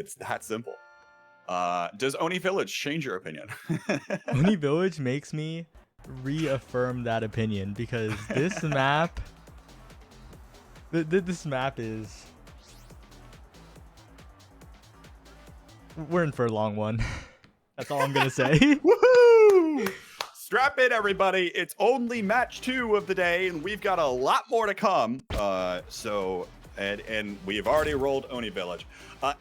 It's that simple. Does Oni Village change your opinion? Oni Village makes me reaffirm that opinion because this map, this map is, we're in for a long one. That's all I'm gonna say. Woohoo! Strap in, everybody. It's only match 2 of the day, and we've got a lot more to come. And we've already rolled Oni Village.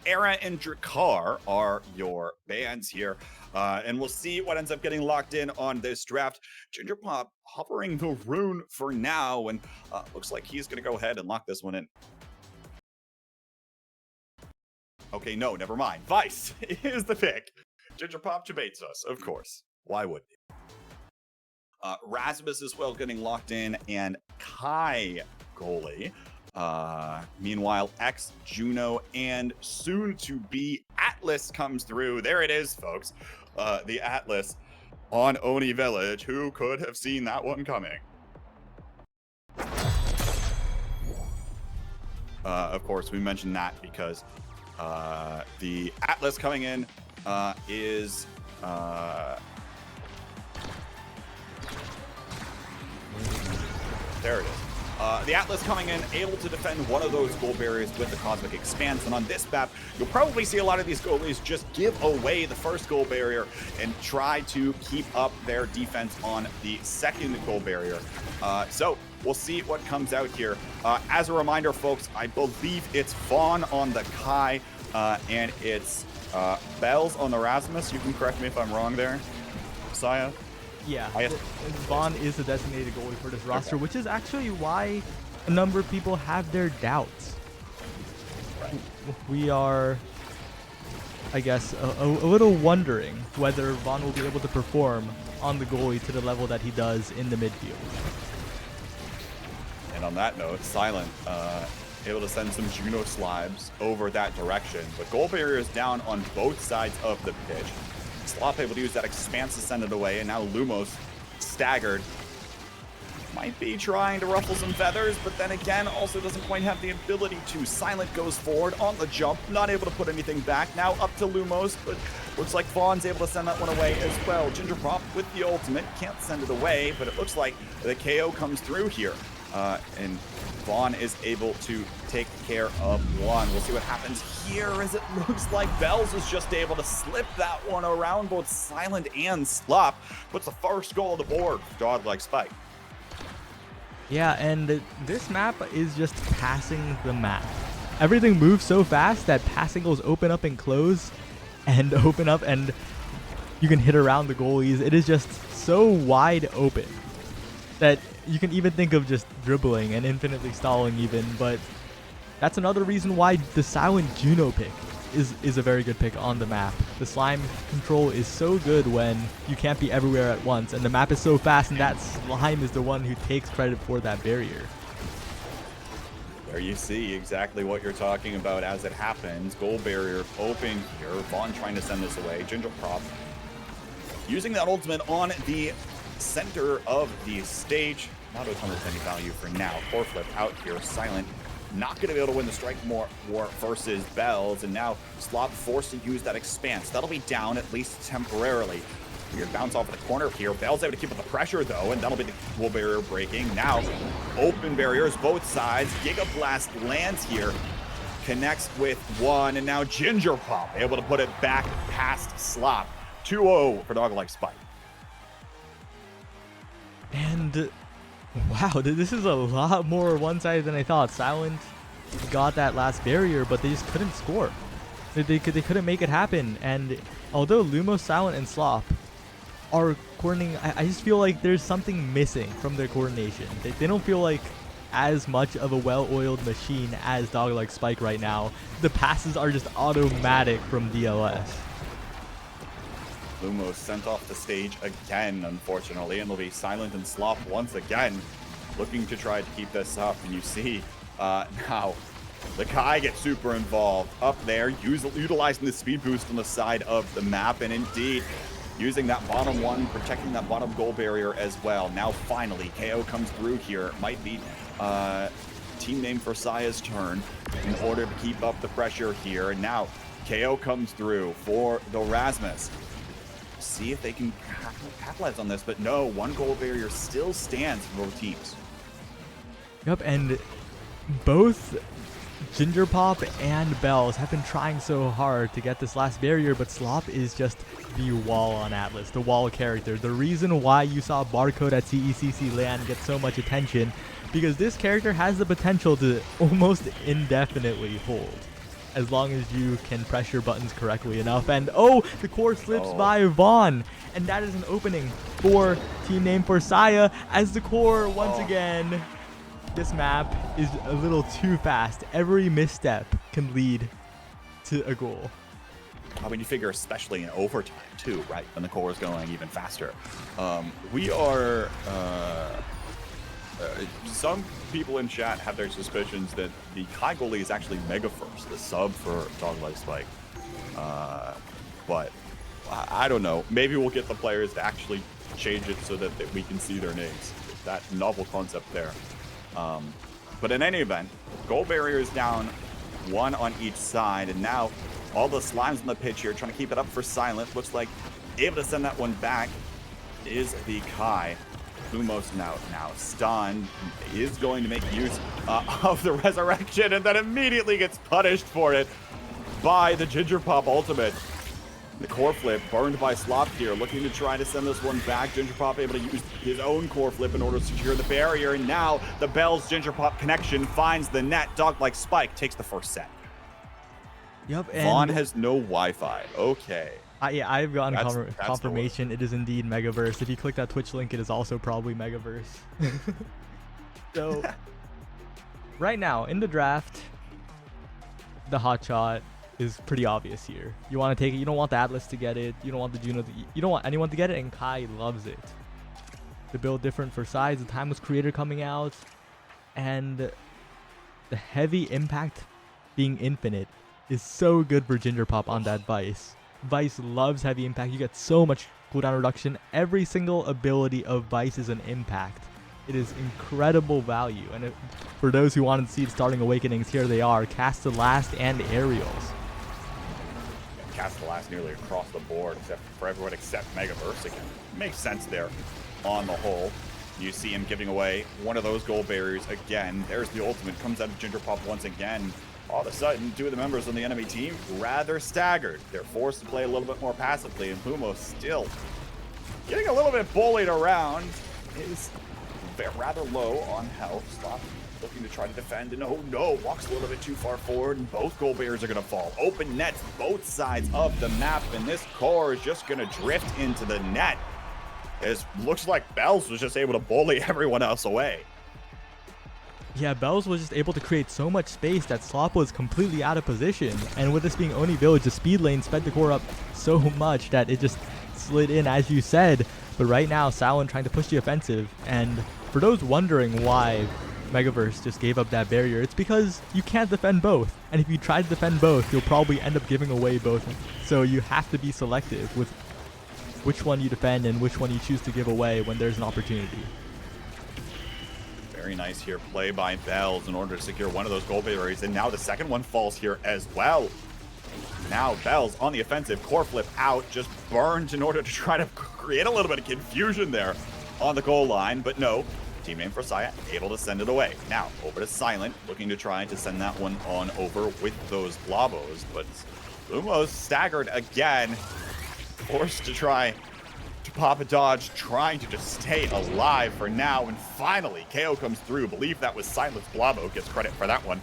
Era and Drakkar are your bands here. And we'll see what ends up getting locked in on this draft. Gingerpop hovering the rune for now, and looks like he's going to go ahead and lock this one in. Okay, no, never mind. Vice is the pick. Gingerpop debates us, of course. Why would he? Rasmus as well getting locked in, and Kai goalie. Meanwhile, X, Juno, and soon to be Atlas comes through. There it is, folks. The Atlas on Oni Village. Who could have seen that one coming? Of course, we mentioned that because the Atlas coming in is there it is. The Atlas coming in, able to defend one of those goal barriers with the Cosmic Expanse. And on this map, you'll probably see a lot of these goalies just give away the first goal barrier and try to keep up their defense on the second goal barrier. So we'll see what comes out here. As a reminder, folks, I believe it's Vaughn on the Kai, and it's Bells on the Rasmus. You can correct me if I'm wrong there, Saya. Yeah, Vaughn is the designated goalie for this roster, which is actually why a number of people have their doubts. Right. We are, I guess, a little wondering whether Vaughn will be able to perform on the goalie to the level that he does in the midfield. And on that note, Silent able to send some Juno slabs over that direction, but goal barriers down on both sides of the pitch. Slop able to use that expanse to send it away, and now Lumos staggered. Might be trying to ruffle some feathers, but then again, also doesn't quite have the ability to. Silent goes forward on the jump, not able to put anything back. Now up to Lumos, but looks like Vaughn's able to send that one away as well. Gingerpop with the ultimate, can't send it away, but it looks like the KO comes through here. And Vaughn is able to take care of one. We'll see what happens here, as it looks like Bells is just able to slip that one around both Silent and Slop. Puts the first goal on the board for Dog-like Spike. Yeah, and this map is just passing the map. Everything moves so fast that passing goals open up and close and open up, and you can hit around the goalies. It is just so wide open that you can even think of just dribbling and infinitely stalling even, but that's another reason why the Silent Juno pick is a very good pick on the map. The slime control is so good when you can't be everywhere at once, and the map is so fast, and that slime is the one who takes credit for that barrier. There you see exactly what you're talking about as it happens. Goal barrier open here. Vaughn trying to send this away. Gingerpop using that ultimate on the center of the stage. Not a ton of any value for now. Core flip out here. Silent not going to be able to win the strike war versus Bells, and now Slop forced to use that expanse. That'll be down at least temporarily. Weird bounce off of the corner here. Bells able to keep up the pressure though, and that'll be the goal barrier breaking. Now open barriers both sides. Giga Blast lands here, connects with one, and now Gingerpop able to put it back past Slop. 2-0 for Dog-like Spike. And wow, this is a lot more one-sided than I thought. Silent got that last barrier, but they just couldn't score. They couldn't make it happen. And although Lumos, Silent, and Slop are coordinating, I just feel like there's something missing from their coordination. They don't feel like as much of a well-oiled machine as Dog-like Spike right now. The passes are just automatic from DLS. Lumos sent off the stage again, unfortunately, and it'll be Silent and Slop once again, looking to try to keep this up. And you see now the Kai gets super involved up there, utilizing the speed boost on the side of the map, and indeed using that bottom one, protecting that bottom goal barrier as well. Now finally, KO comes through here. Might be team name for Saya's turn in order to keep up the pressure here. And now KO comes through for the Rasmus. See if they can capitalize on this, but no, one goal barrier still stands for both teams. Yep, and both Ginger Pop and Bells have been trying so hard to get this last barrier, but Slop is just the wall on Atlas, the wall character. The reason why you saw Barcode at CECC LAN get so much attention, because this character has the potential to almost indefinitely hold, as long as you can press your buttons correctly enough. And oh, the core slips by Vaughn, and that is an opening for team name for Saya, as the core once again. This map is a little too fast. Every misstep can lead to a goal. I mean, you figure especially in overtime too, right? When the core is going even faster. We are some people in chat have their suspicions that the Kai goalie is actually Megafirst, the sub for Dogleg Spike. But I don't know. Maybe we'll get the players to actually change it so that we can see their names. That novel concept there. But in any event, goal barrier is down, one on each side, and now all the slimes on the pitch here trying to keep it up for Silent. Looks like able to send that one back is the Kai. Lumos now stunned, is going to make use of the resurrection, and then immediately gets punished for it by the Ginger Pop ultimate. The core flip burned by Slop here, looking to try to send this one back. Ginger Pop able to use his own core flip in order to secure the barrier, and now the Bells Ginger Pop connection finds the net. Dog-like Spike takes the first set. Yep, and Vaughn has no Wi-Fi. Okay. Yeah, I've gotten That's confirmation it is indeed Megaverse. If you click that Twitch link, it is also probably Megaverse. So, right now, in the draft, the hotshot is pretty obvious here. You want to take it. You don't want the Atlas to get it. You don't want the Juno. You don't want anyone to get it, and Kai loves it. The build different for size. The Timeless Creator coming out, and the heavy impact being infinite is so good for Ginger Pop on that Vice. Vice loves heavy impact. You get so much cooldown reduction. Every single ability of Vice is an impact. It is incredible value. And for those who wanted to see the starting awakenings, here they are: Cast the Last and Aerials. Cast the Last nearly across the board, except for everyone except Megaverse again. Makes sense there on the whole. You see him giving away one of those goal barriers again. There's the ultimate, comes out of Ginger Pop once again. All of a sudden, two of the members on the enemy team rather staggered. They're forced to play a little bit more passively, and Lumos still getting a little bit bullied around. Is rather low on health. Slop looking to try to defend, and oh no, walks a little bit too far forward, and both goal barriers are going to fall. Open nets both sides of the map, and this core is just going to drift into the net. It looks like Bells was just able to bully everyone else away. Yeah, Bells was just able to create so much space that Slop was completely out of position. And with this being Oni Village, the speed lane sped the core up so much that it just slid in, as you said. But right now, Salin trying to push the offensive. And for those wondering why Megaverse just gave up that barrier, it's because you can't defend both. And if you try to defend both, you'll probably end up giving away both. So you have to be selective with which one you defend and which one you choose to give away when there's an opportunity. Very nice here, play by Bells in order to secure one of those goal barriers, and now the second one falls here as well. Now Bells on the offensive, core flip out, just burned in order to try to create a little bit of confusion there on the goal line, but no, team name for Saya able to send it away. Now over to Silent, looking to try to send that one on over with those Blobos, but Lumos staggered again, forced to try to pop a dodge, trying to just stay alive for now, and finally KO comes through. Believe that was Silent's Blobo, gets credit for that one.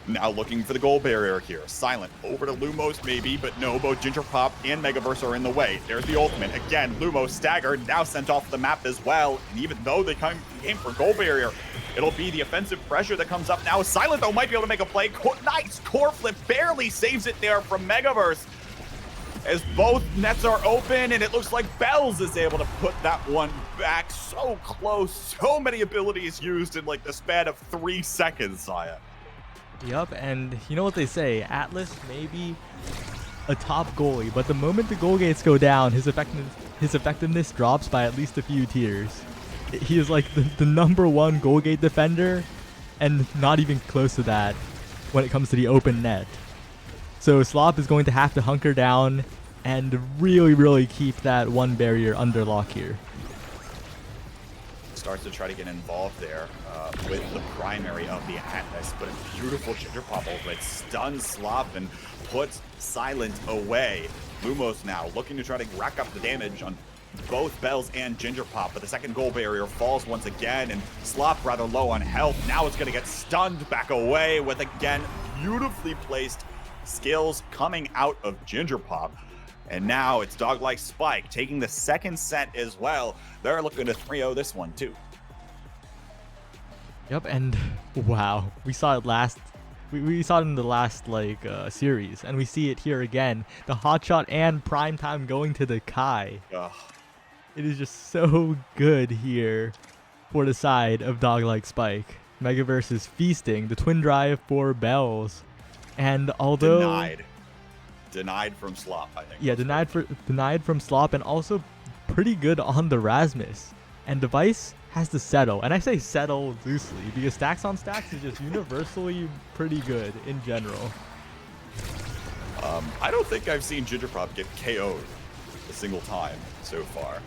Now looking for the goal barrier here. Silent over to Lumos maybe, but no, both Ginger Pop and Megaverse are in the way. There's the ultimate. Again, Lumos staggered, now sent off the map as well, and even though they came for goal barrier, it'll be the offensive pressure that comes up now. Silent though might be able to make a play. Nice core flip, barely saves it there from Megaverse, as both nets are open, and it looks like Bells is able to put that one back. So close, so many abilities used in like the span of 3 seconds, Saya. Yup, and you know what they say, Atlas may be a top goalie, but the moment the goal gates go down, his effectiveness drops by at least a few tiers. He is like the #1 goal gate defender, and not even close to that when it comes to the open net. So Slop is going to have to hunker down and really keep that one barrier under lock here. Starts to try to get involved there with the primary of the Atlas, but a beautiful Ginger Pop over it stuns Slop and puts Silent away. Lumos now looking to try to rack up the damage on both Bells and Ginger Pop, but the second goal barrier falls once again, and Slop rather low on health. Now it's going to get stunned back away with, again, beautifully placed skills coming out of Ginger Pop. And now it's Dog-like Spike taking the second set as well. They're looking to 3-0 this one too. Yep, and wow, we saw it last. We saw it in the last series, and we see it here again. The hotshot and prime time going to the Kai. Ugh. It is just so good here for the side of Dog-like Spike. Megaverse is feasting. The twin drive for Bells, and although denied from Slop, I think. Yeah, denied from Slop, and also pretty good on the Rasmus. And Device has to settle, and I say settle loosely because stacks on stacks is just universally pretty good in general. I don't think I've seen Ginger Pop get KO'd a single time so far,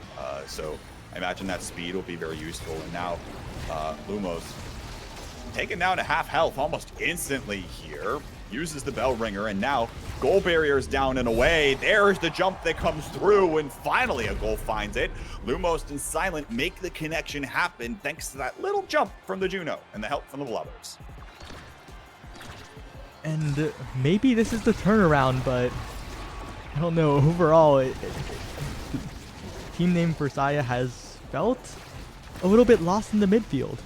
so I imagine that speed will be very useful. And now Lumos taken down to half health almost instantly here, uses the bell ringer, and now goal barriers down and away. There's the jump that comes through, and finally a goal finds it. Lumos and Silent make the connection happen thanks to that little jump from the Juno and the help from the Blubbers. And maybe this is the turnaround, but I don't know. Overall, team name Versailles has felt a little bit lost in the midfield.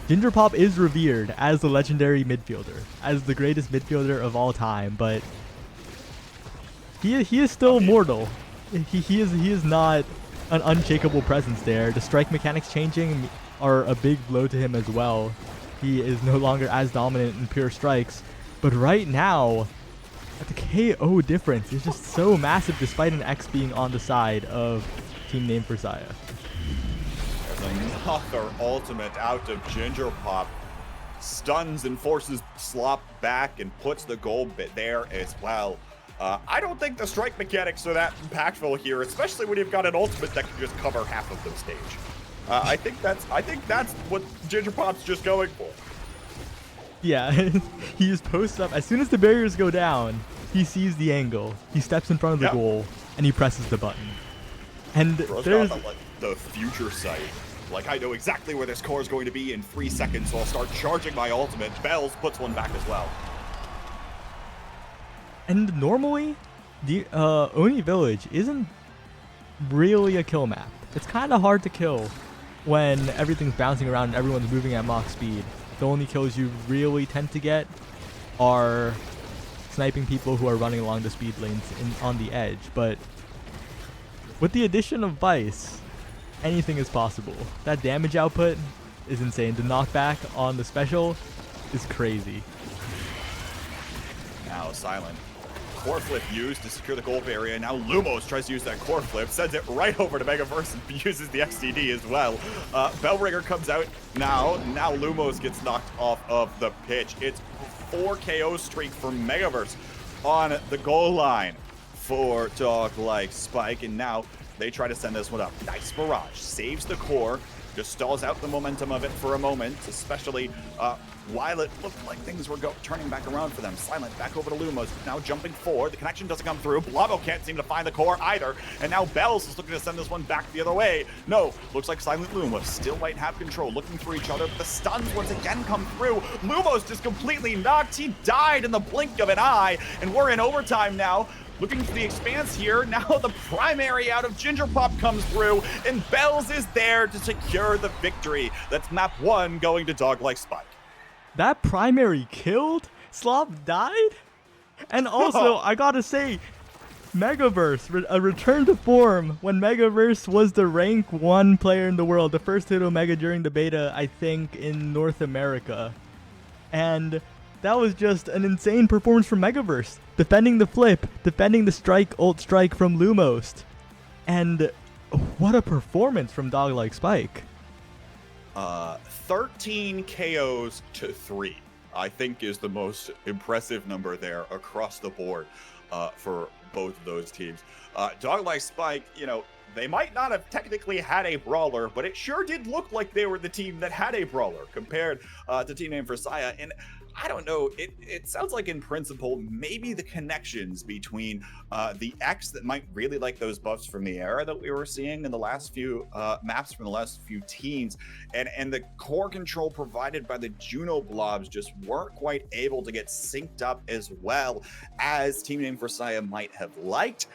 Ginger Pop is revered as the legendary midfielder, as the greatest midfielder of all time, but he is still mortal. He is not an unshakable presence there. The strike mechanics changing are a big blow to him as well. He is no longer as dominant in pure strikes, but right now, the KO difference is just so massive despite an X being on the side of team name Versailles. Another ultimate out of Ginger Pop. Stuns and forces Slop back and puts the goal bit there as well. I don't think the strike mechanics are that impactful here, especially when you've got an ultimate that can just cover half of the stage. I think that's what Ginger Pop's just going for. Yeah, he just posts up. As soon as the barriers go down, he sees the angle. He steps in front of the goal and he presses the button. And there's the future sight. Like, I know exactly where this core is going to be in 3 seconds, so I'll start charging my ultimate. Bells puts one back as well. And normally, the Oni Village isn't really a kill map. It's kind of hard to kill when everything's bouncing around and everyone's moving at Mach speed. The only kills you really tend to get are sniping people who are running along the speed lanes on the edge. But with the addition of Vice, anything is possible. That damage output is insane. The knockback on the special is crazy. Now Silent. Core flip used to secure the goal barrier. Now Lumos tries to use that core flip, sends it right over to Megaverse and uses the XTD as well. Bellringer comes out now. Now Lumos gets knocked off of the pitch. It's 4 KO streak for Megaverse on the goal line for Dog-like Spike, and now they try to send this one up. Nice barrage, saves the core, just stalls out the momentum of it for a moment, especially while it looked like things were turning back around for them. Silent back over to Lumos, now jumping forward. The connection doesn't come through. Blabo can't seem to find the core either, and now Bells is looking to send this one back the other way. No, looks like Silent Lumos still might have control, looking for each other, but the stuns once again come through. Lumos just completely knocked. He died in the blink of an eye, and we're in overtime now. Looking for the expanse here. Now the primary out of Ginger Pop comes through, and Bells is there to secure the victory. That's map 1 going to Dog-like Spike. That primary killed? Slop died? And also, I gotta say, Megaverse, a return to form when Megaverse was the rank 1 player in the world, the first hit Omega during the beta, I think, in North America. And that was just an insane performance from Megaverse. Defending the flip, defending the strike, ult strike from Lumos. And what a performance from Dog-like Spike. 13 KOs to 3 I think is the most impressive number there across the board for both of those teams. Dog Like Spike, you know, they might not have technically had a brawler, but it sure did look like they were the team that had a brawler compared to T-Name4S. And I don't know, it sounds like in principle, maybe the connections between the X that might really like those buffs from the era that we were seeing in the last few maps from the last few teams, and the core control provided by the Juno blobs just weren't quite able to get synced up as well as T-Name4S might have liked.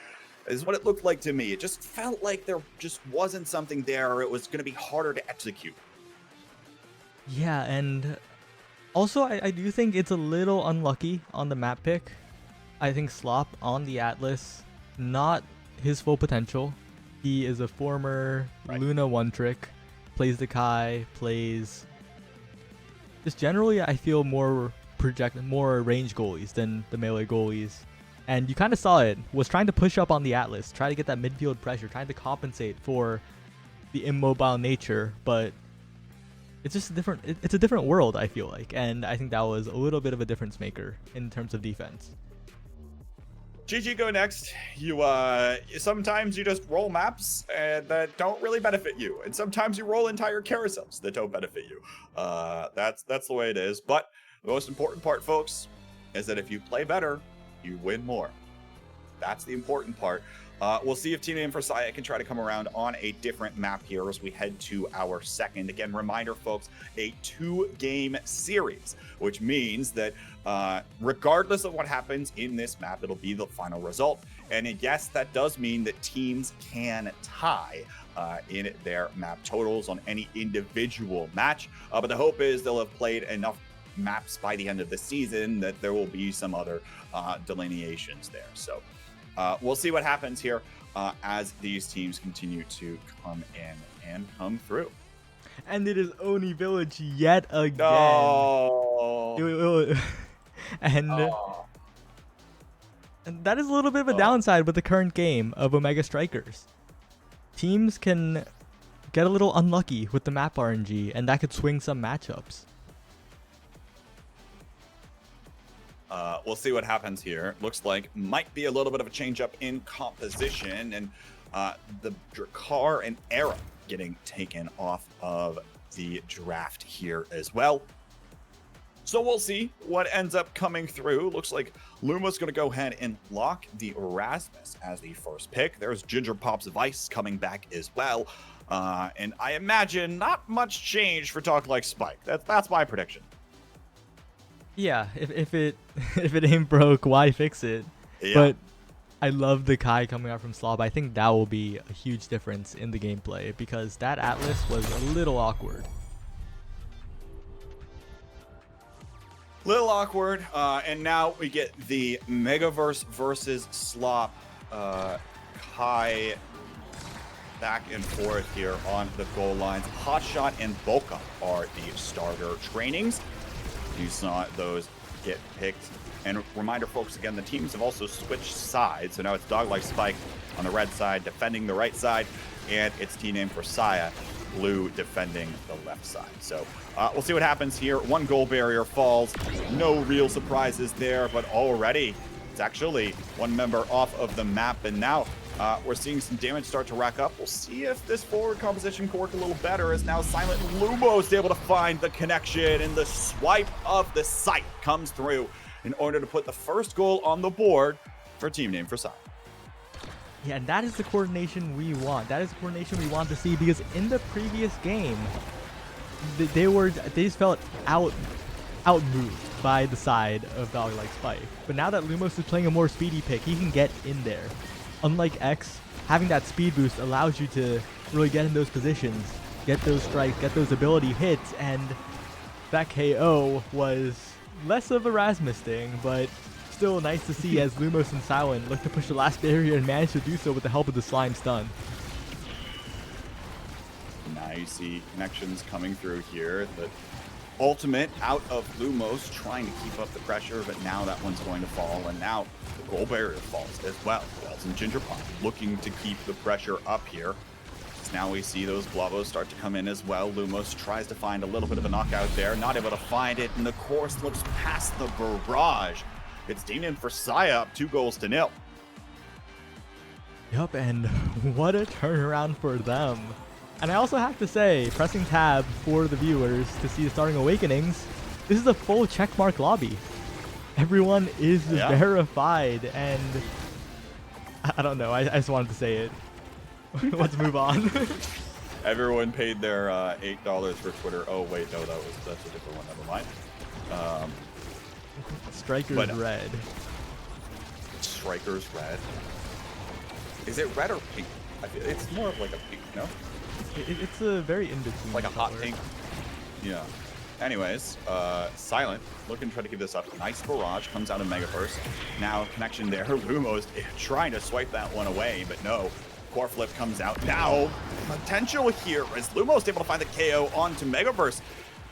Is what it looked like to me. It just felt like there just wasn't something there, or it was going to be harder to execute. Yeah, and also I do think it's a little unlucky on the map pick. I think Slop on the Atlas, not his full potential. He is a former Luna one trick, plays the Kai, plays just generally I feel more range goalies than the melee goalies. And you kind of saw it, was trying to push up on the Atlas, try to get that midfield pressure, trying to compensate for the immobile nature, but it's just it's a different world, I feel like, and I think that was a little bit of a difference maker in terms of defense. GG Go Next, you sometimes you just roll maps that don't really benefit you, and sometimes you roll entire carousels that don't benefit you. That's the way it is, but the most important part, folks, is that if you play better, you win more. That's the important part. We'll see if T-Name4S can try to come around on a different map here as we head to our second. Again, reminder, folks, a 2-game series, which means that regardless of what happens in this map, it'll be the final result. And yes, that does mean that teams can tie in their map totals on any individual match. But the hope is they'll have played enough maps by the end of the season that there will be some other delineations there. So we'll see what happens here as these teams continue to come in and come through. And it is Oni Village yet again. No. And that is a little bit of a downside with the current game of Omega Strikers. Teams can get a little unlucky with the map RNG, and that could swing some matchups. We'll see what happens here. Looks like might be a little bit of a change up in composition, and the Drakkar and Era getting taken off of the draft here as well. So we'll see what ends up coming through. Looks like Luma's going to go ahead and lock the Erasmus as the first pick. There's Ginger Pop's Vice coming back as well. And I imagine not much change for Dog Like Spike. That's my prediction. Yeah, if it ain't broke, why fix it? Yeah. But I love the Kai coming out from Slob. I think that will be a huge difference in the gameplay because that Atlas was a little awkward. Little awkward, and now we get the Megaverse versus Slop Kai back and forth here on the goal lines. Hotshot and Boca are the starter trainings. You saw those get picked. And reminder, folks, again, the teams have also switched sides. So now it's Dog Like Spike on the red side defending the right side, and it's T-Name4S blue defending the left side. So we'll see what happens here. 1 goal barrier falls. No real surprises there, but already it's actually 1 member off of the map. And now we're seeing some damage start to rack up. We'll see if this forward composition can work a little better, as now Silent Lumo is able to find the connection, and the swipe of the sight comes through in order to put the first goal on the board for T-Name4S. Yeah, and that is the coordination we want. That is the coordination we want to see, because in the previous game, they just felt outmoved by the side of Dog Like Spike. But now that Lumos is playing a more speedy pick, he can get in there. Unlike X, having that speed boost allows you to really get in those positions, get those strikes, get those ability hits, and that KO was less of a Rasmus thing, but still nice to see as Lumos and Silent look to push the last barrier and manage to do so with the help of the slime stun. Now you see connections coming through here. The ultimate out of Lumos trying to keep up the pressure, but now that one's going to fall, and now the goal barrier falls as well. Wells and Ginger Pop looking to keep the pressure up here. As now we see those Blavos start to come in as well. Lumos tries to find a little bit of a knockout there, not able to find it, and the core slips past the barrage. It's TN4S up 2-0. Yup, and what a turnaround for them. And I also have to say, pressing tab for the viewers to see the starting awakenings, this is a full checkmark lobby. Everyone is verified, and I don't know, I just wanted to say it. Let's move on. Everyone paid their $8 for Twitter. Oh wait, no, that's a different one. Never mind. Striker's red. Striker's red. Is it red or pink? I feel it's more of like a pink, no? It's a very in between. Like a hot pink. Yeah. Anyways, Silent looking to try to keep this up. Nice barrage comes out of Megaverse. Now connection there. Lumos trying to swipe that one away, but no. Core flip comes out. Now potential here as Lumos able to find the KO onto Megaverse.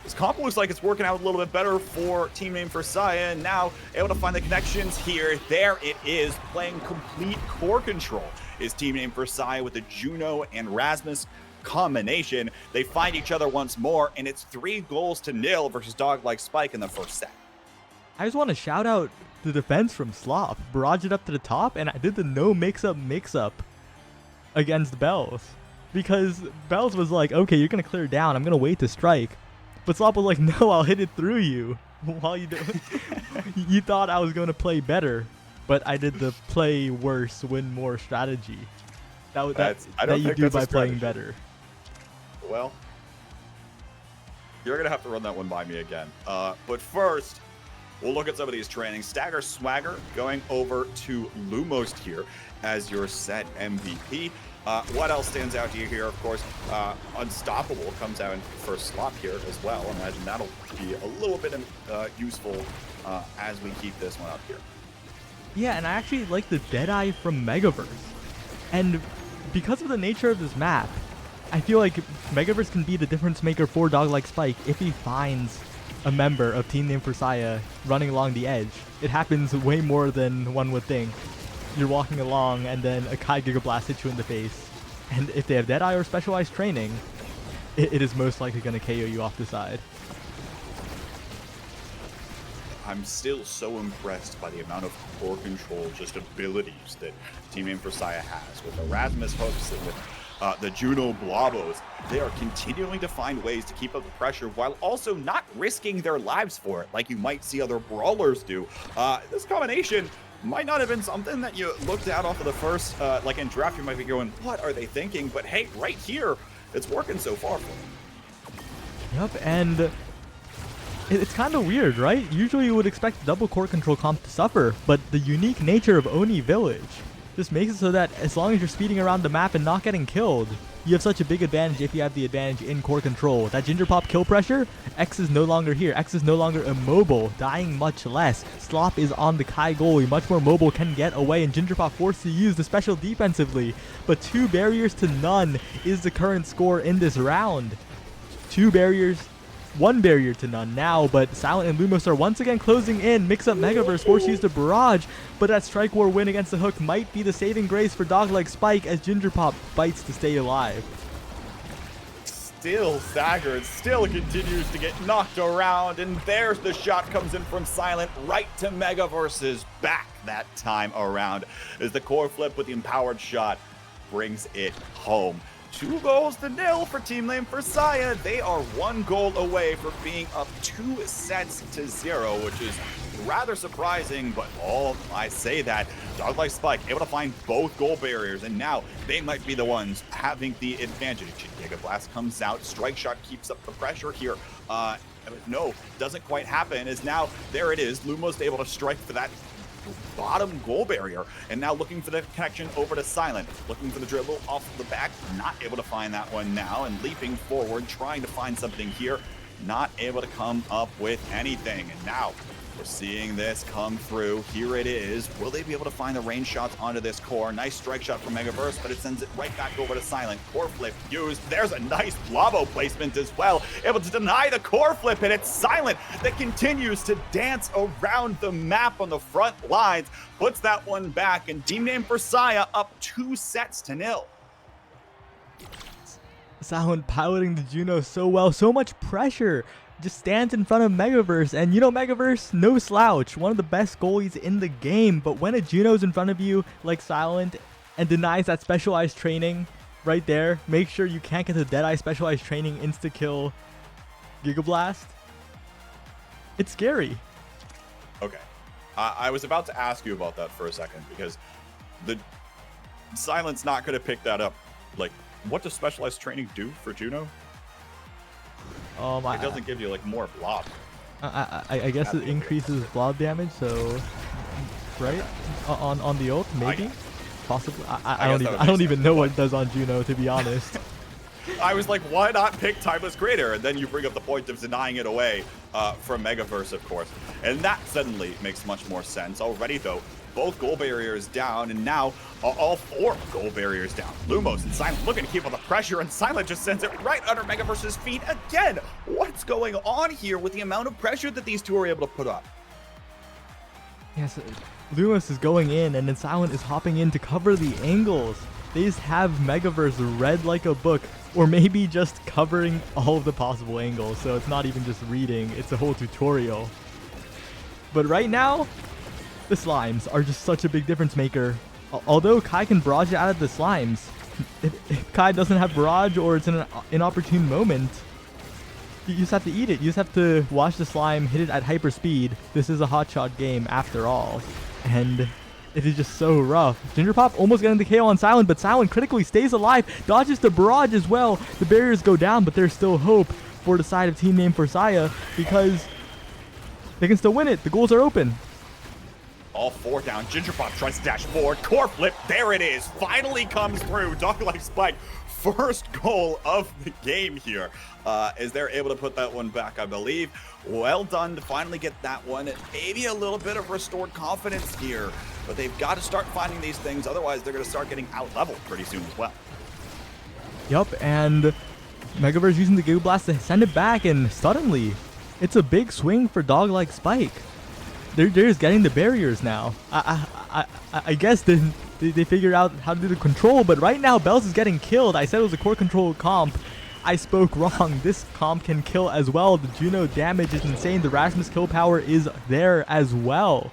This comp looks like it's working out a little bit better for Team NASL, and now able to find the connections here. There it is, playing complete core control is Team NASL with the Juno and Rasmus combination. They find each other once more, and it's 3-0 versus Dog Like Spike in the first set. I just want to shout out the defense from Slop. Barraged it up to the top, and I did the no mix-up against Bells. Because Bells was like, okay, you're going to clear down. I'm going to wait to strike. But Slop was like, no, I'll hit it through you. While you do you thought I was going to play better, but I did the play worse, win more strategy. That you do by playing better. Well, you're going to have to run that one by me again. But first, we'll look at some of these trainings. Stagger Swagger going over to Lumos here as your set MVP. What else stands out to you here? Of course, Unstoppable comes out for Slop here as well. I imagine that'll be a little bit useful as we keep this one up here. Yeah, and I actually like the Deadeye from Megaverse. And because of the nature of this map, I feel like Megaverse can be the difference maker for Dog Like Spike if he finds a member of Team NASL running along the edge. It happens way more than one would think. You're walking along and then a Kai Giga Blast hits you in the face. And if they have Deadeye or specialized training, it is most likely going to KO you off the side. I'm still so impressed by the amount of core control, just abilities that Team NASL has with Erasmus hooks and with the Juno Blavos. They are continuing to find ways to keep up the pressure while also not risking their lives for it, like you might see other brawlers do. This combination might not have been something that you looked at off of the first, like in draft, you might be going, what are they thinking? But hey, right here, it's working so far for them. Yep, and it's kind of weird, right? Usually you would expect double core control comp to suffer, but the unique nature of Oni Village just makes it so that as long as you're speeding around the map and not getting killed, you have such a big advantage if you have the advantage in core control. That Ginger Pop kill pressure, X is no longer here. X is no longer immobile, dying much less. Slop is on the Kai goalie, much more mobile, can get away, and Ginger Pop forced to use the special defensively. But 2 barriers to none is the current score in this round. 2 barriers, 1 barrier to none now, but Silent and Lumos are once again closing in. Mix up Megaverse, forced to use the barrage, but that Strike War win against the Hook might be the saving grace for Dog Like Spike as Ginger Pop fights to stay alive. Still staggered, still continues to get knocked around, and there's the shot comes in from Silent right to Megaverse's back that time around as the core flip with the empowered shot brings it home. 2-0 for Team NASL. They are 1 goal away from being up 2-0, which is rather surprising, but I say that, Dog Like Spike able to find both goal barriers, and now they might be the ones having the advantage. Giga Blast comes out, Strike Shot keeps up the pressure here. No, doesn't quite happen, as now, there it is, Lumos able to strike for that bottom goal barrier, and now looking for the connection over to Silent, looking for the dribble off the back, not able to find that one now, and leaping forward, trying to find something here, not able to come up with anything. And now we're seeing this come through. Here it is. Will they be able to find the range shots onto this core? Nice strike shot from Megaverse, but it sends it right back over to Silent. Core flip used. There's a nice Blavo placement as well. Able to deny the core flip, and it's Silent that continues to dance around the map on the front lines. Puts that one back, and Team NASL up 2-0. Silent piloting the Juno so well, so much pressure. Just stands in front of Megaverse, and you know Megaverse, no slouch, one of the best goalies in the game, but when a Juno's in front of you, like Silent, and denies that specialized training right there, make sure you can't get the Deadeye specialized training insta-kill Gigablast. It's scary. Okay. I was about to ask you about that for a second, because the Silent's not going to pick that up. Like, what does specialized training do for Juno? It doesn't give you like more blob. I guess it increases blob damage, so right on the ult, maybe, possibly. I don't even know what it does on Juno, to be honest. I was like, why not pick Timeless Creator? And then you bring up the point of denying it away from Megaverse, of course. And that suddenly makes much more sense. Already, though, both goal barriers down, and now all 4 goal barriers down. Lumos and Silent looking to keep up the pressure, and Silent just sends it right under Megaverse's feet again. What's going on here with the amount of pressure that these two are able to put up? Yes, Lumos is going in, and then Silent is hopping in to cover the angles. They just have Megaverse read like a book, or maybe just covering all of the possible angles, so it's not even just reading, it's a whole tutorial. But right now, the slimes are just such a big difference maker. Although Kai can barrage out of the slimes, if Kai doesn't have barrage or it's in an inopportune moment, you just have to eat it. You just have to watch the slime, hit it at hyper speed. This is a hotshot game after all, and it is just so rough. Gingerpop almost getting the KO on Silent, but Silent critically stays alive, dodges the barrage as well. The barriers go down, but there's still hope for the side of Team Name4S, because they can still win it. The goals are open. All 4 down. Gingerpop tries to dash forward. Core flip. There it is. Finally comes through. Dog-like Spike. First goal of the game here. Is they're able to put that one back, I believe. Well done to finally get that one. Maybe a little bit of restored confidence here. But they've got to start finding these things. Otherwise, they're going to start getting out-leveled pretty soon as well. Yup, and Megaverse using the Goo Blast to send it back, and suddenly, it's a big swing for Dog-like Spike. They're just getting the barriers now. I guess they figured out how to do the control, but right now Bells is getting killed. I said it was a core control comp. I spoke wrong. This comp can kill as well. The Juno damage is insane. The Rasmus kill power is there as well.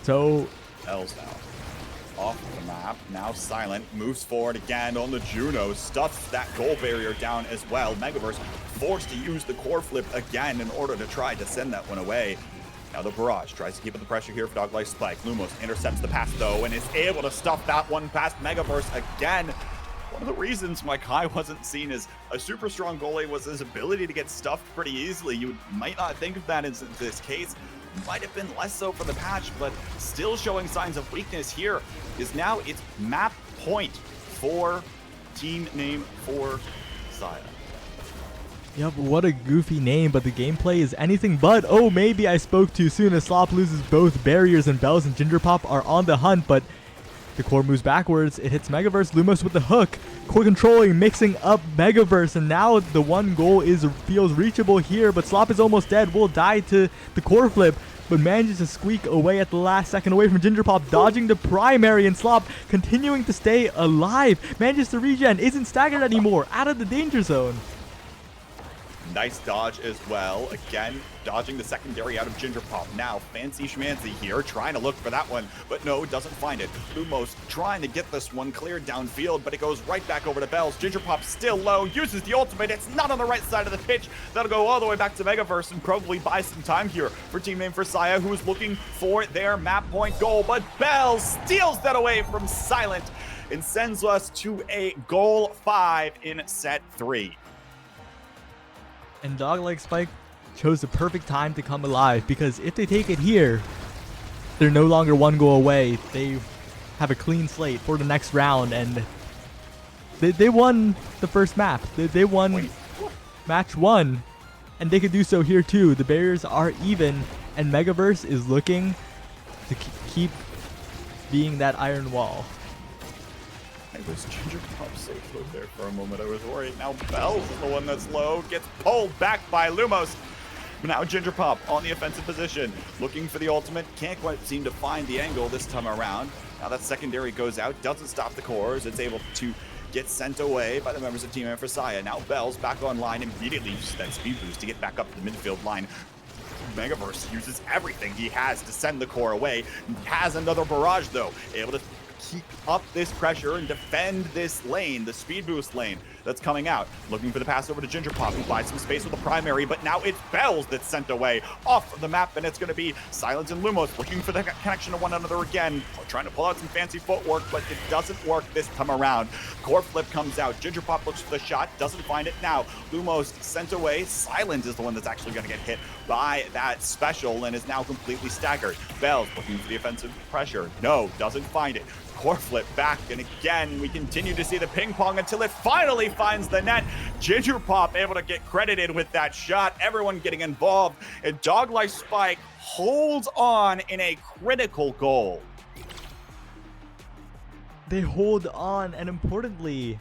So Bells now off the map. Now Silent moves forward again on the Juno. Stuffs that goal barrier down as well. Megaverse forced to use the core flip again in order to try to send that one away. Now the barrage tries to keep up the pressure here for Dog-like Spike. Lumos intercepts the pass though and is able to stuff that one past Megaverse again. One of the reasons why Kai wasn't seen as a super strong goalie was his ability to get stuffed pretty easily. You might not think of that in this case. Might have been less so for the patch, but still showing signs of weakness here. Is now it's map point for Team Name4S. Yup, what a goofy name, but the gameplay is anything but. Oh, maybe I spoke too soon as Slop loses both barriers, and Bells and Gingerpop are on the hunt, but the core moves backwards. It hits Megaverse. Lumos with the hook. Core controlling, mixing up Megaverse, and now the one goal feels reachable here, but Slop is almost dead. Will die to the core flip, but manages to squeak away at the last second away from Gingerpop, dodging the primary, and Slop continuing to stay alive. Manages to regen, isn't staggered anymore, out of the danger zone. Nice dodge as well. Again, dodging the secondary out of Gingerpop. Now, Fancy Schmancy here, trying to look for that one, but no, doesn't find it. Lumos trying to get this one cleared downfield, but it goes right back over to Bells. Gingerpop still low, uses the ultimate. It's not on the right side of the pitch. That'll go all the way back to Megaverse and probably buy some time here for Team Name4S, who is looking for their map point goal, but Bells steals that away from Silent and sends us to a goal 5 in set 3. And Dog-like Spike chose the perfect time to come alive, because if they take it here, they're no longer one goal away. They have a clean slate for the next round, and they won the first map. They won match 1, and they could do so here too. The barriers are even, and Megaverse is looking to keep being that iron wall. It was Gingerpop so close there for a moment. I was worried. Now Bells is the one that's low. Gets pulled back by Lumos. But now Gingerpop on the offensive position. Looking for the ultimate. Can't quite seem to find the angle this time around. Now that secondary goes out. Doesn't stop the cores. It's able to gets sent away by the members of Team Amphasaya. Now Bells back online, immediately uses that speed boost to get back up to the midfield line. Megaverse uses everything he has to send the core away. Has another barrage though, able to keep up this pressure and defend this lane, the speed boost lane that's coming out. Looking for the pass over to Gingerpop, who buys some space with the primary, but now it's Bells that's sent away off the map, and it's going to be Silence and Lumos looking for the connection to one another again, trying to pull out some fancy footwork, but it doesn't work this time around. Core flip comes out. Gingerpop looks for the shot, doesn't find it now. Lumos sent away. Silence is the one that's actually going to get hit by that special and is now completely staggered. Bells looking for the offensive pressure. No, doesn't find it. Core flip back, and again, we continue to see the ping pong until it finally finds the net. Gingerpop able to get credited with that shot. Everyone getting involved, and Doglife Spike holds on in a critical goal. They hold on, and importantly,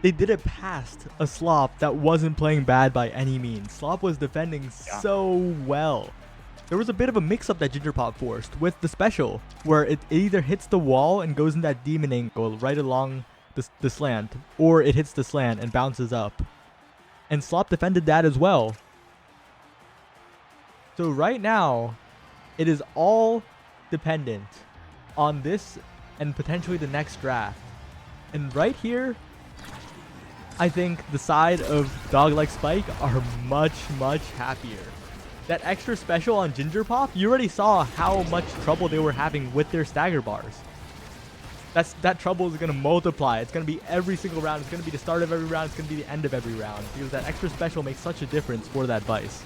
they did it past a Slop that wasn't playing bad by any means. Slop was defending so well. There was a bit of a mix-up that Gingerpop forced with the special, where it either hits the wall and goes in that demon angle right along the slant, or it hits the slant and bounces up. And Slop defended that as well. So right now, it is all dependent on this and potentially the next draft. And right here, I think the side of Doglife Spike are much, much happier. That extra special on Gingerpop, you already saw how much trouble they were having with their stagger bars. That trouble is going to multiply. It's going to be every single round. It's going to be the start of every round. It's going to be the end of every round, because that extra special makes such a difference for that Vice.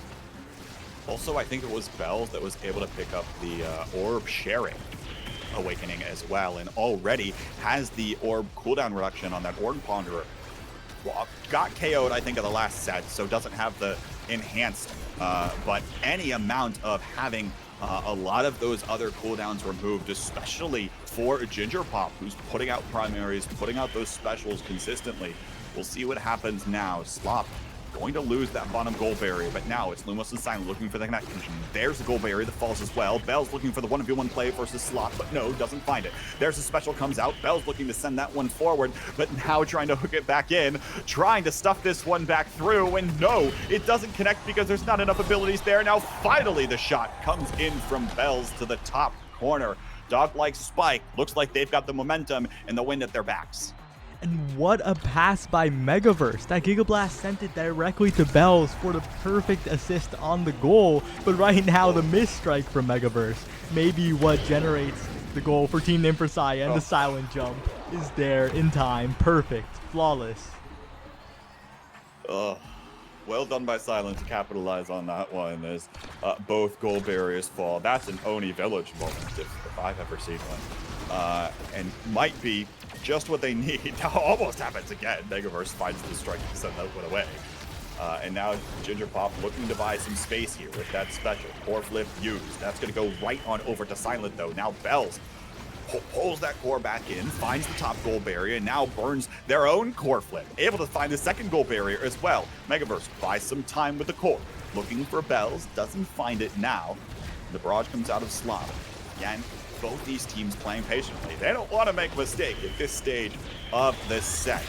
Also, I think it was Bells that was able to pick up the orb sharing awakening as well, and already has the orb cooldown reduction on that Orb Ponderer. Well, got KO'd, I think, in the last set, so doesn't have the enhanced, but any amount of having a lot of those other cooldowns removed, especially for Gingerpop, who's putting out primaries, putting out those specials consistently. We'll see what happens now. Slop going to lose that bottom goal barrier, but now it's Lumos and Silent looking for the connection. There's the goal barrier that falls as well. Bell's looking for the 1v1 play versus Slop, but no, doesn't find it. There's a special comes out. Bell's looking to send that one forward, but now trying to hook it back in, trying to stuff this one back through, and no, it doesn't connect because there's not enough abilities there. Now finally the shot comes in from Bells to the top corner. Doglife Spike looks like they've got the momentum and the wind at their backs. And what a pass by Megaverse. That Giga Blast sent it directly to Bells for the perfect assist on the goal. But right now, the miss strike from Megaverse may be what generates the goal for Team Amphasaya, and the silent jump is there in time. Perfect. Flawless. Well done by Silent to capitalize on that one as both goal barriers fall. That's an Oni Village moment if I've ever seen one. And might be just what they need. Now almost happens again. Megaverse finds the strike to send that one away. And now Gingerpop looking to buy some space here with that special. Core flip used. That's going to go right on over to Silent though. Now Bells pulls that core back in, finds the top goal barrier, and now burns their own core flip. Able to find the second goal barrier as well. Megaverse buys some time with the core. Looking for Bells, doesn't find it now. The barrage comes out of Slop. Again, both these teams playing patiently. They don't want to make a mistake at this stage of this set.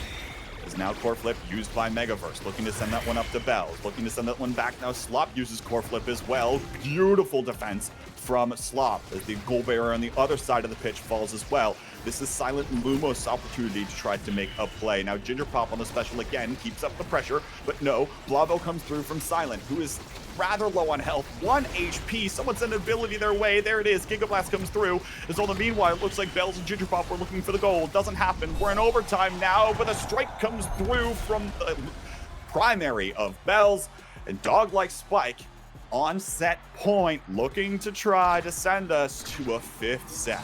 Is now core flip used by Megaverse, looking to send that one up to Bells, looking to send that one back. Now Slop uses core flip as well. Beautiful defense from Slop as the goal barrier on the other side of the pitch falls as well. This is Silent and Lumos' opportunity to try to make a play. Now Gingerpop on the special again, keeps up the pressure, but no, Blavo comes through from Silent, who is rather low on health, 1 HP. Someone sent an ability their way. There it is. Giga Blast comes through. As all the meanwhile, it looks like Bells and Gingerpop were looking for the goal. Doesn't happen. We're in overtime now, but a strike comes through from the primary of Bells, and Doglife Spike on set point, looking to try to send us to a 5th set.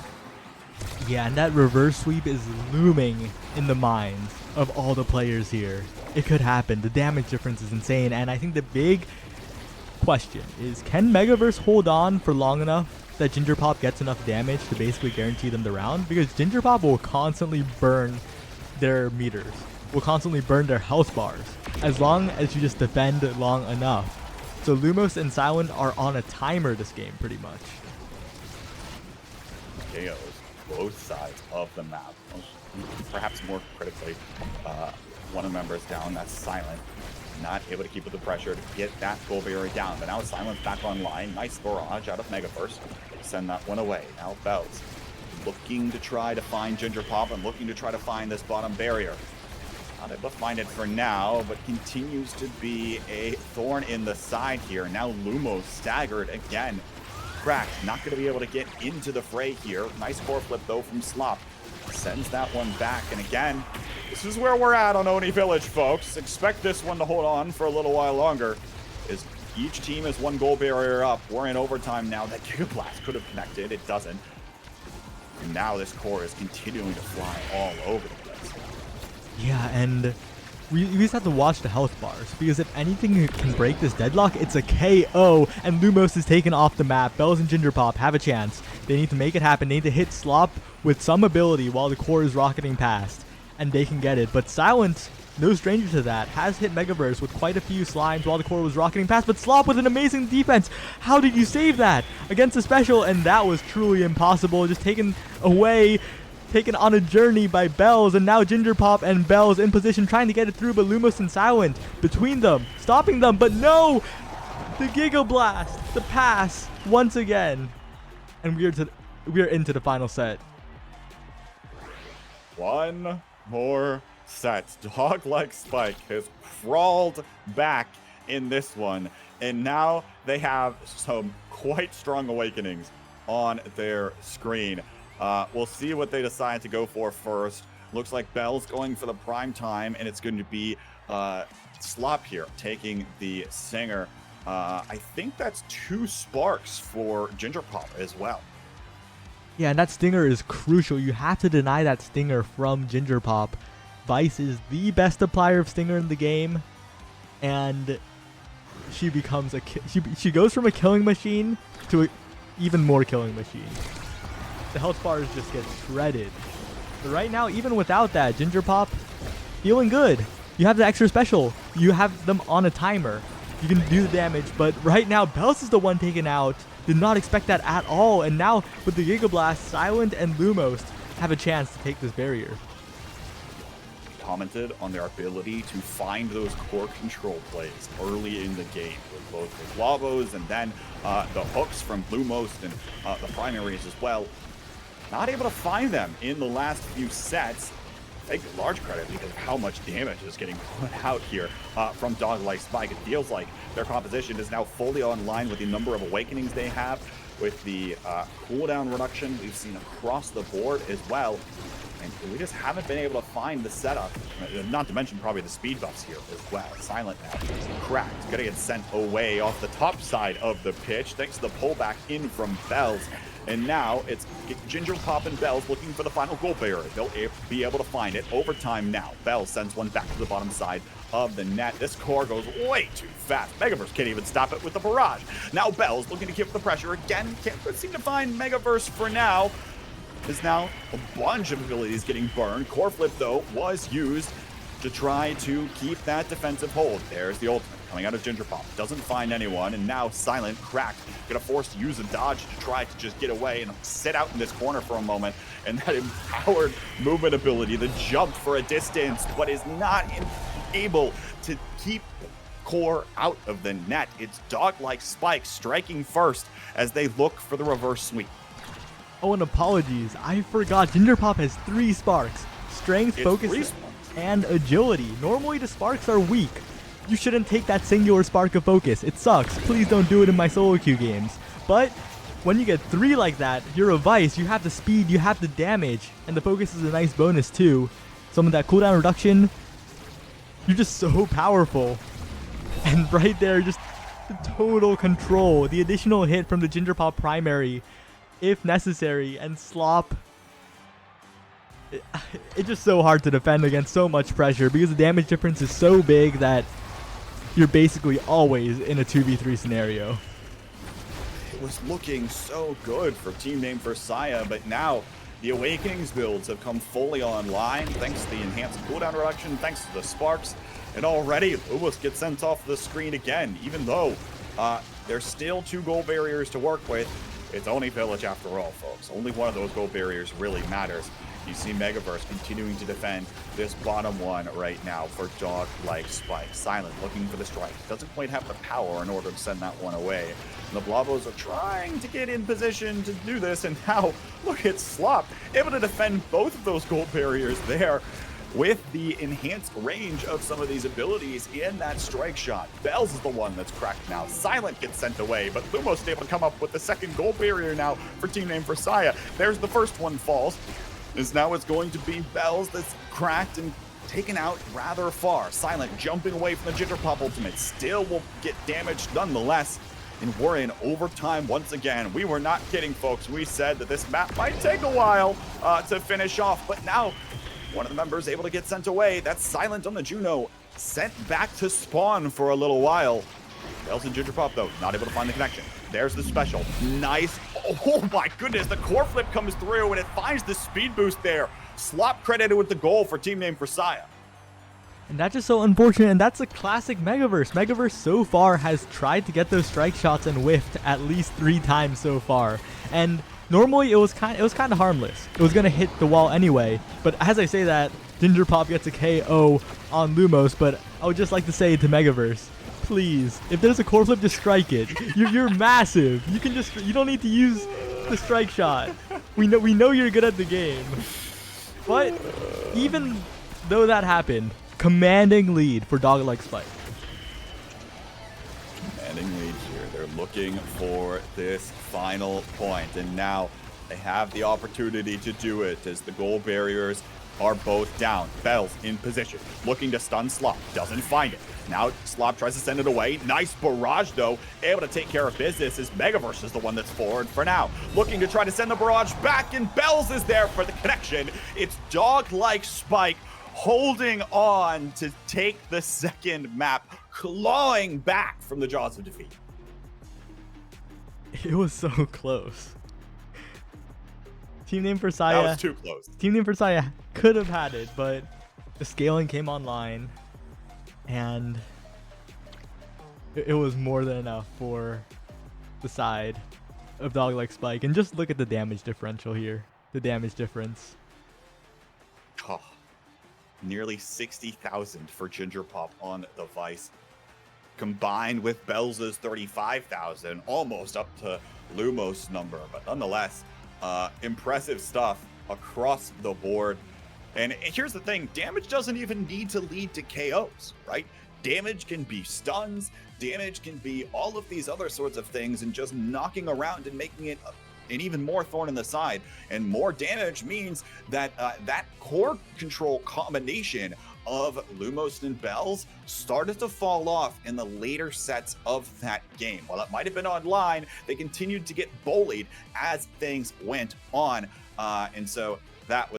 Yeah, and that reverse sweep is looming in the minds of all the players here. It could happen. The damage difference is insane, and I think the big question is, can Megaverse hold on for long enough that Gingerpop gets enough damage to basically guarantee them the round? Because Gingerpop will constantly burn their meters, will constantly burn their health bars, as long as you just defend long enough. So Lumos and Silent are on a timer this game, pretty much. KOs. both sides of the map. Perhaps more critically, one of the members down, that's Silent, not able to keep with the pressure to get that goal barrier down. But now Silent's back online. Nice barrage out of Megaverse. Send that one away. Now Bells looking to try to find Ginger Pop and looking to try to find this bottom barrier. Not able to find it for now, but continues to be a thorn in the side here. Now Lumo staggered again. Cracked, not going to be able to get into the fray here. Nice core flip though from Slop. Sends that one back, and again, this is where we're at on Oni Village, folks. Expect this one to hold on for a little while longer, as each team is one goal barrier up. We're in overtime now. That Giga Blast could have connected. It doesn't. And now this core is continuing to fly all over the place. Yeah, and we just have to watch the health bars, because if anything can break this deadlock, it's a KO, and Lumos is taken off the map. Bells and Ginger Pop have a chance. They need to make it happen. They need to hit Slop with some ability while the core is rocketing past, and they can get it. But Silent, no stranger to that, has hit Megaverse with quite a few slimes while the core was rocketing past, but Slop with an amazing defense. How did you save that against a special? And that was truly impossible, just taken away, taken on a journey by Bells, and now Ginger Pop and Bells in position trying to get it through, but Lumos and Silent between them, stopping them, but no! The Giga Blast, the pass, once again. And we are into the final set. One more set. Dog-like Spike has crawled back in this one, and now they have some quite strong awakenings on their screen. We'll see what they decide to go for first. Looks like Bell's going for the prime time, and it's going to be Slop here taking the Singer. I think that's 2 sparks for Ginger Pop as well. Yeah, and that Stinger is crucial. You have to deny that Stinger from Ginger Pop. Vice is the best applier of Stinger in the game, and she becomes she goes from a killing machine to an even more killing machine. The health bars just get shredded. But right now, even without that, Ginger Pop feeling good. You have the extra special. You have them on a timer. You can do the damage, but right now, Bells is the one taken out. Did not expect that at all, and now with the Giga Blast, Silent and Lumos have a chance to take this barrier. Commented on their ability to find those core control plays early in the game with both the Lavos and then the hooks from Lumos and the primaries as well. Not able to find them in the last few sets. Take large credit because of how much damage is getting put out here from Dog-like Spike. It feels like their composition is now fully online with the number of awakenings they have, with the cooldown reduction we've seen across the board as well. And we just haven't been able to find the setup, not to mention probably the speed buffs here as well. Silent now, cracked, gonna get sent away off the top side of the pitch thanks to the pullback in from Bells. And now it's Ginger Pop and Bells looking for the final goal barrier. They'll be able to find it. Overtime now. Bells sends one back to the bottom side of the net. This core goes way too fast. Megaverse can't even stop it with the barrage. Now Bells looking to keep the pressure again. Can't seem to find Megaverse for now. There's now a bunch of abilities getting burned. Core flip, though, was used to try to keep that defensive hold. There's the ultimate coming out of Ginger Pop. Doesn't find anyone, and now Silent, cracked, gonna force to use a dodge to try to just get away and sit out in this corner for a moment. And that empowered movement ability, the jump for a distance, but is not able to keep core out of the net. It's Dog-like Spike striking first as they look for the reverse sweep. Oh, and apologies, I forgot. Ginger Pop has 3 sparks. Strength, focus, and agility. Normally the sparks are weak. You shouldn't take that singular spark of focus. It sucks. Please don't do it in my solo queue games. But when you get 3 like that, you're a Vice. You have the speed, you have the damage, and the focus is a nice bonus too. Some of that cooldown reduction, you're just so powerful. And right there, just the total control. The additional hit from the Ginger Pop primary, if necessary, and Slop. It's just so hard to defend against so much pressure because the damage difference is so big that you're basically always in a 2v3 scenario. It was looking so good for Team Name Versailles, but now the Awakenings builds have come fully online thanks to the enhanced cooldown reduction, thanks to the sparks, and already Lewis gets sent off the screen again, even though there's still 2 goal barriers to work with. It's only Village after all, folks. Only one of those gold barriers really matters. You see Megaverse continuing to defend this bottom one right now for dog-like Spike. Silent looking for the strike. Doesn't quite have the power in order to send that one away. And the Blavos are trying to get in position to do this, and now look at Slop able to defend both of those gold barriers there with the enhanced range of some of these abilities in that strike shot. Bells is the one that's cracked now. Silent gets sent away, but Lumos able to come up with the second gold barrier now for Team Name for Saya. There's the first one falls. As now it's going to be Bells that's cracked and taken out rather far. Silent jumping away from the Ginger Pop ultimate. Still will get damaged nonetheless. And we're in overtime once again. We were not kidding, folks. We said that this map might take a while to finish off, but now one of the members able to get sent away. That's Silent on the Juno. Sent back to spawn for a little while. Bells and Ginger Pop, though, not able to find the connection. There's the special. Nice. Oh my goodness. The core flip comes through and it finds the speed boost there. Slop credited with the goal for Team Name for Saya. And that's just so unfortunate, and that's a classic Megaverse. Megaverse so far has tried to get those strike shots and whiffed at least 3 times so far. And normally it was kind of harmless. It was gonna hit the wall anyway. But as I say that, Ginger Pop gets a KO on Lumos. But I would just like to say to Megaverse, please, if there's a core flip, just strike it. You're massive. You don't need to use the strike shot. We know you're good at the game. But even though that happened, commanding lead for dog-like Spike. Commanding lead here. They're looking for this final point, and now they have the opportunity to do it as the goal barriers are both down. Bells in position, looking to stun Slop. Doesn't find it. Now Slop tries to send it away. Nice barrage, though. Able to take care of business as Megaverse is the one that's forward for now. Looking to try to send the barrage back, and Bells is there for the connection. It's dog-like Spike holding on to take the second map, clawing back from the jaws of defeat. It was so close. Team Name for Saya. That was too close. Team Name for Saya could have had it, but the scaling came online, and it was more than enough for the side of dog-like Spike. And just look at the damage differential here. The damage difference. Oh, nearly 60,000 for Ginger Pop on the Vice, combined with Bells' 35,000, almost up to Lumos' number. But nonetheless, impressive stuff across the board. And here's the thing, damage doesn't even need to lead to KOs, right? Damage can be stuns, damage can be all of these other sorts of things, and just knocking around and making it an even more thorn in the side. And more damage means that that core control combination of Lumos and Bells started to fall off in the later sets of that game. While it might have been online, they continued to get bullied as things went on. And so that was